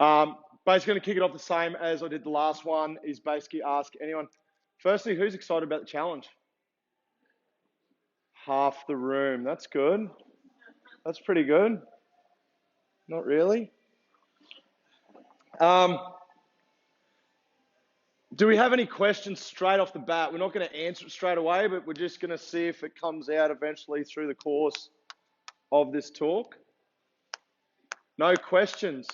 Basically, going to kick it off the same as I did the last one. Is basically ask anyone. Firstly, who's excited about the challenge? Half the room. That's good. That's pretty good. Not really. Do we have any questions straight off the bat? We're not going to answer it straight away, but we're just going to see if it comes out eventually through the course of this talk. No questions.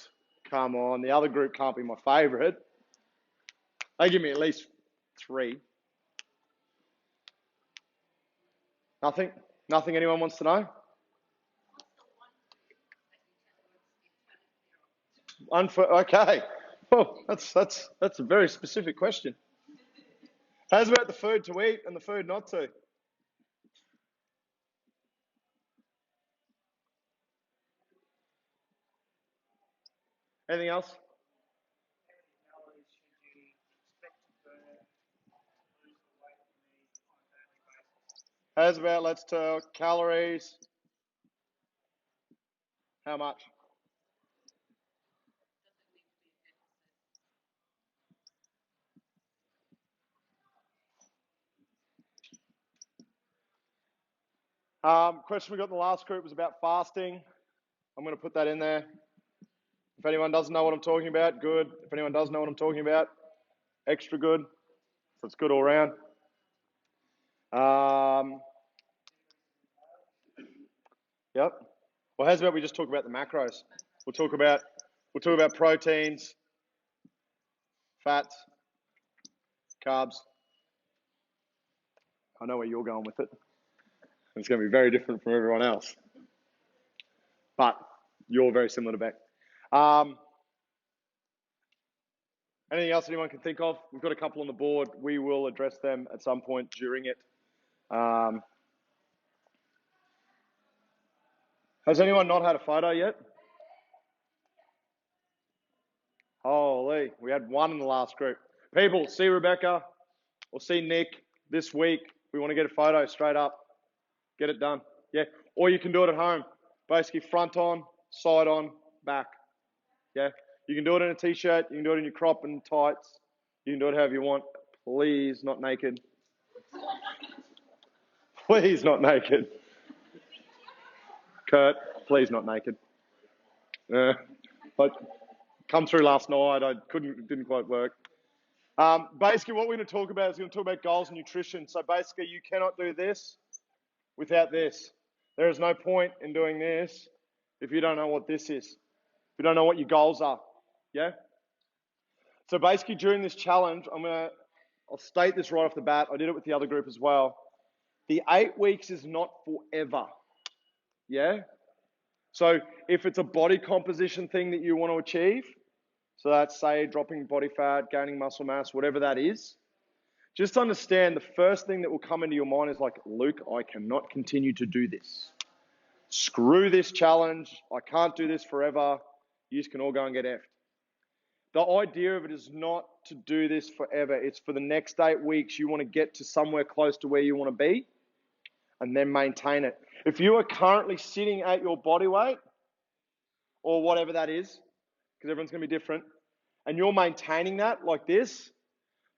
Come on, the other group can't be my favourite. They give me at least 3. Nothing? Nothing anyone wants to know? Okay. Oh, that's a very specific question. How's about the food to eat and the food not to? Anything else? How's about let's talk calories? How much? Question we got in the last group was about fasting. I'm going to put that in there. If anyone doesn't know what I'm talking about, good. If anyone does know what I'm talking about, extra good. So it's good all around. Yep. Well, how's about we just talk about the macros? We'll talk about proteins, fats, carbs. I know where you're going with it. It's going to be very different from everyone else. But you're very similar to Beck. Anything else anyone can think of? We've got a couple on the board. We will address them at some point during it. Has anyone not had a photo yet? Holy, we had one in the last group. People, see Rebecca or see Nick this week. We want to get a photo straight up. Get it done. Yeah. Or you can do it at home. Basically front on, side on, back. Yeah. You can do it in a t-shirt. You can do it in your crop and tights. You can do it however you want. Please, not naked. Please, not naked. Kurt, please, not naked. But come through last night. It didn't quite work. Basically, what we're going to talk about is going to talk about goals and nutrition. So basically, you cannot do this without this. There is no point in doing this if you don't know what this is. If you don't know what your goals are. Yeah? So basically, during this challenge, I'll state this right off the bat. I did it with the other group as well. The 8 weeks is not forever. Yeah? So if it's a body composition thing that you want to achieve, so that's, say, dropping body fat, gaining muscle mass, whatever that is, just understand the first thing that will come into your mind is like, Luke, I cannot continue to do this. Screw this challenge. I can't do this forever. You can all go and get effed. The idea of it is not to do this forever. It's for the next 8 weeks, you want to get to somewhere close to where you want to be and then maintain it. If you are currently sitting at your body weight or whatever that is, because everyone's going to be different, and you're maintaining that like this,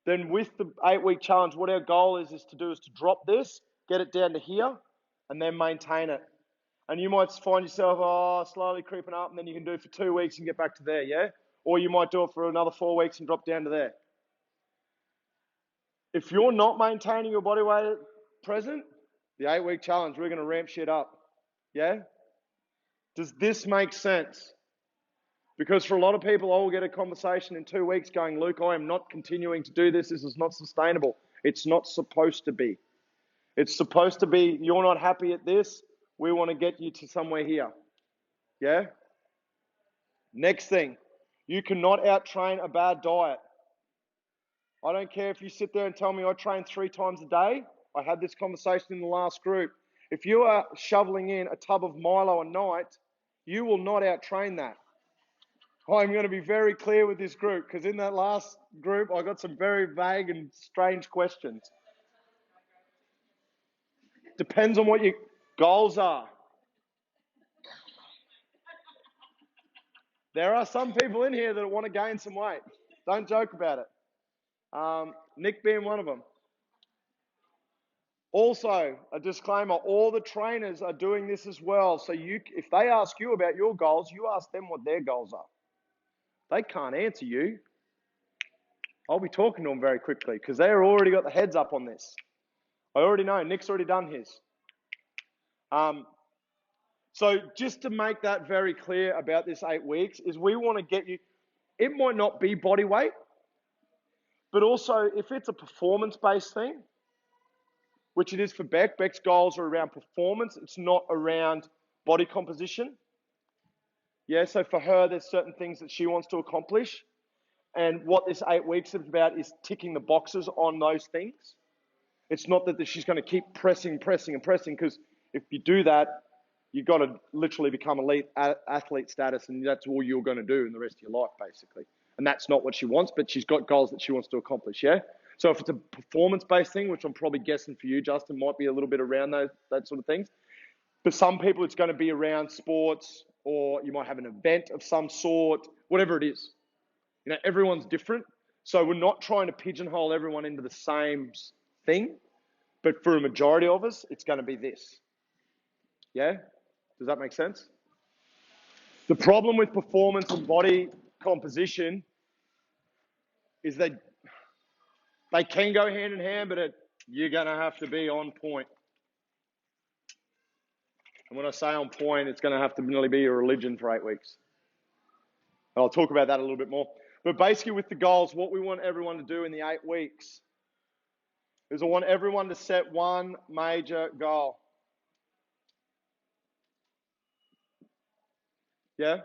then with the 8-week challenge, what our goal is to drop this, get it down to here, and then maintain it. And you might find yourself slowly creeping up, and then you can do it for 2 weeks and get back to there, yeah? Or you might do it for another 4 weeks and drop down to there. If you're not maintaining your body weight at present, the 8-week challenge, we're going to ramp shit up, yeah? Does this make sense? Because for a lot of people, I will get a conversation in 2 weeks going, Luke, I am not continuing to do this. This is not sustainable. It's not supposed to be. It's supposed to be, you're not happy at this. We want to get you to somewhere here. Yeah? Next thing, you cannot out-train a bad diet. I don't care if you sit there and tell me I train 3 times a day. I had this conversation in the last group. If you are shoveling in a tub of Milo a night, you will not out-train that. I'm going to be very clear with this group because in that last group, I got some very vague and strange questions. Depends on what your goals are. There are some people in here that want to gain some weight. Don't joke about it. Nick being one of them. Also, a disclaimer, all the trainers are doing this as well. So if they ask you about your goals, you ask them what their goals are. They can't answer you. I'll be talking to them very quickly because they've already got the heads up on this. I already know. Nick's already done his. So just to make that very clear about this 8 weeks is we want to get you, it might not be body weight, but also if it's a performance-based thing, which it is for Beck, Beck's goals are around performance. It's not around body composition. Yeah, so for her, there's certain things that she wants to accomplish. And what this 8 weeks is about is ticking the boxes on those things. It's not that she's going to keep pressing, because if you do that, you've got to literally become elite athlete status, and that's all you're going to do in the rest of your life, basically. And that's not what she wants, but she's got goals that she wants to accomplish, yeah? So if it's a performance-based thing, which I'm probably guessing for you, Justin, might be a little bit around that sort of things. For some people, it's going to be around sports, or you might have an event of some sort, whatever it is. You know, everyone's different. So we're not trying to pigeonhole everyone into the same thing. But for a majority of us, it's going to be this. Yeah? Does that make sense? The problem with performance and body composition is that they can go hand in hand, but you're going to have to be on point. And when I say on point, it's going to have to nearly be a religion for 8 weeks. And I'll talk about that a little bit more. But basically with the goals, what we want everyone to do in the 8 weeks is I want everyone to set one major goal. Yeah?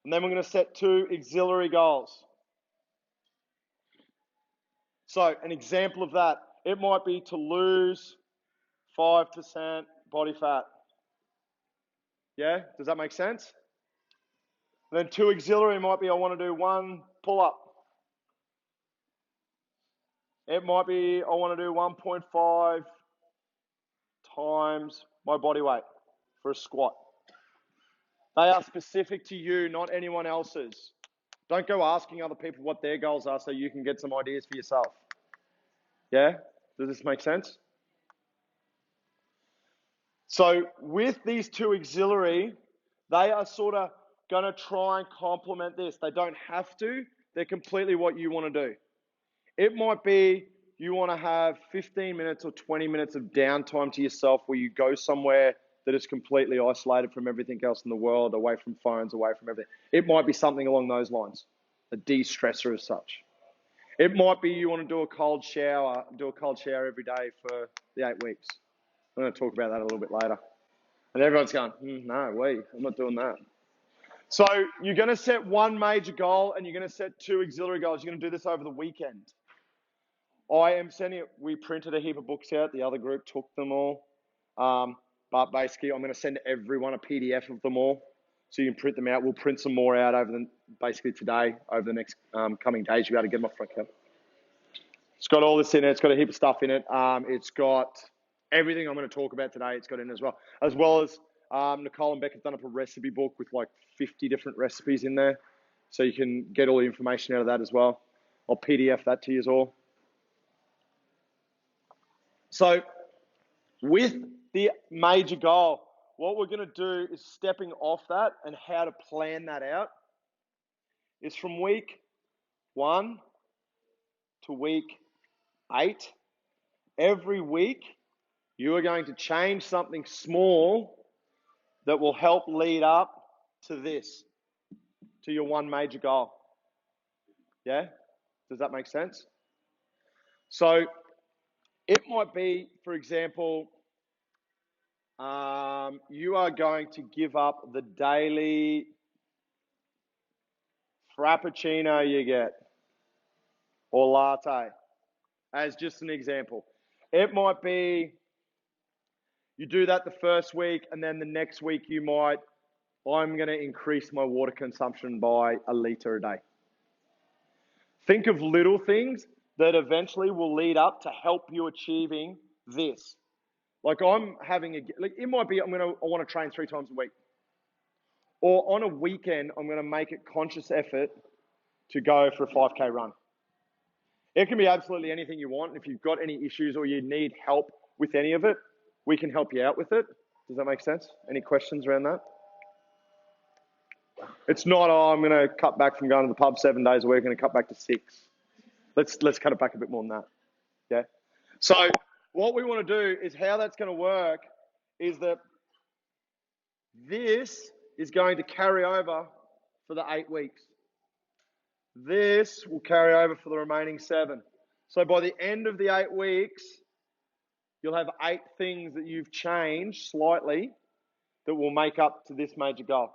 And then we're going to set 2 auxiliary goals. So an example of that, it might be to lose 5% body fat. Yeah? Does that make sense? And then 2 auxiliary might be I want to do 1 pull-up. It might be I want to do 1.5 times my body weight for a squat. They are specific to you, not anyone else's. Don't go asking other people what their goals are so you can get some ideas for yourself. Yeah? Does this make sense? So with these 2 auxiliary, they are sort of going to try and complement this. They don't have to. They're completely what you want to do. It might be you want to have 15 minutes or 20 minutes of downtime to yourself where you go somewhere that is completely isolated from everything else in the world, away from phones, away from everything. It might be something along those lines, a de-stressor as such. It might be you want to do a cold shower every day for the 8 weeks. I'm going to talk about that a little bit later. And everyone's going, no, I'm not doing that. So you're going to set one major goal and you're going to set 2 auxiliary goals. You're going to do this over the weekend. I am sending it. We printed a heap of books out. The other group took them all. But basically, I'm going to send everyone a PDF of them all so you can print them out. We'll print some more out basically today, over the next coming days. You'll be able to get them off front cover. It's got all this in it. It's got a heap of stuff in it. It's got everything I'm going to talk about today. It's got in as well as Nicole and Beck have done up a recipe book with like 50 different recipes in there. So you can get all the information out of that as well. I'll PDF that to you all. So with the major goal, what we're going to do is stepping off that and how to plan that out is from week 1 to week 8. Every week, you are going to change something small that will help lead up to this, to your one major goal. Yeah? Does that make sense? So it might be, for example, you are going to give up the daily frappuccino you get or latte as just an example. It might be you do that the first week and then the next week I'm going to increase my water consumption by 1 litre a day. Think of little things that eventually will lead up to help you achieving this. Like it might be I want to train 3 times a week. or on a weekend, I'm going to make a conscious effort to go for a 5K run. It can be absolutely anything you want. If you've got any issues or you need help with any of it, we can help you out with it. Does that make sense? Any questions around that? It's not, oh, I'm going to cut back from going to the pub 7 days a week, I'm going to cut back to 6. Let's cut it back a bit more than that. Yeah. So what we want to do is how that's going to work is that this is going to carry over for the 8 weeks. This will carry over for the remaining 7. So by the end of the 8 weeks, you'll have 8 things that you've changed slightly that will make up to this major goal.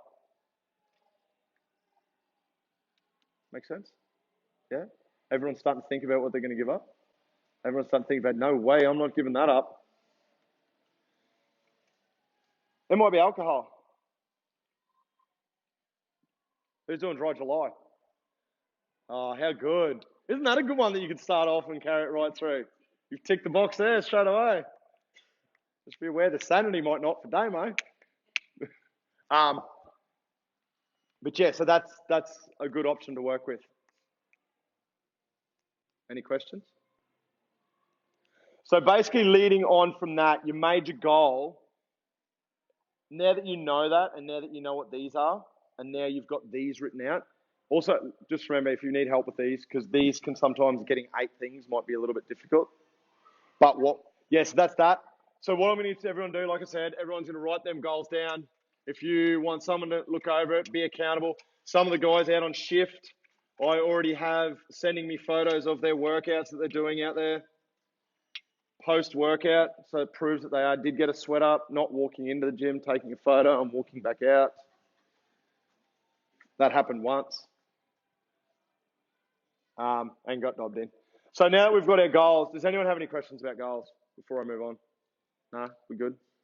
Make sense? Yeah? Everyone's starting to think about what they're going to give up. Everyone's starting to think about, no way, I'm not giving that up. It might be alcohol. Who's doing Dry July? Oh, how good. Isn't that a good one that you could start off and carry it right through? You've ticked the box there straight away. Just be aware the sanity might not for Damo. But yeah, so that's a good option to work with. Any questions? So basically leading on from that, your major goal, now that you know that and now that you know what these are, and now you've got these written out, also just remember if you need help with these, because these can sometimes, getting 8 things might be a little bit difficult. But yes, that's that. So what I'm going to need everyone to do, like I said, everyone's going to write them goals down. If you want someone to look over it, be accountable. Some of the guys out on shift, I already have sending me photos of their workouts that they're doing out there post-workout. So it proves that they did get a sweat up, not walking into the gym, taking a photo and walking back out. That happened once and got knobbed in. So now that we've got our goals, does anyone have any questions about goals before I move on? No, we good?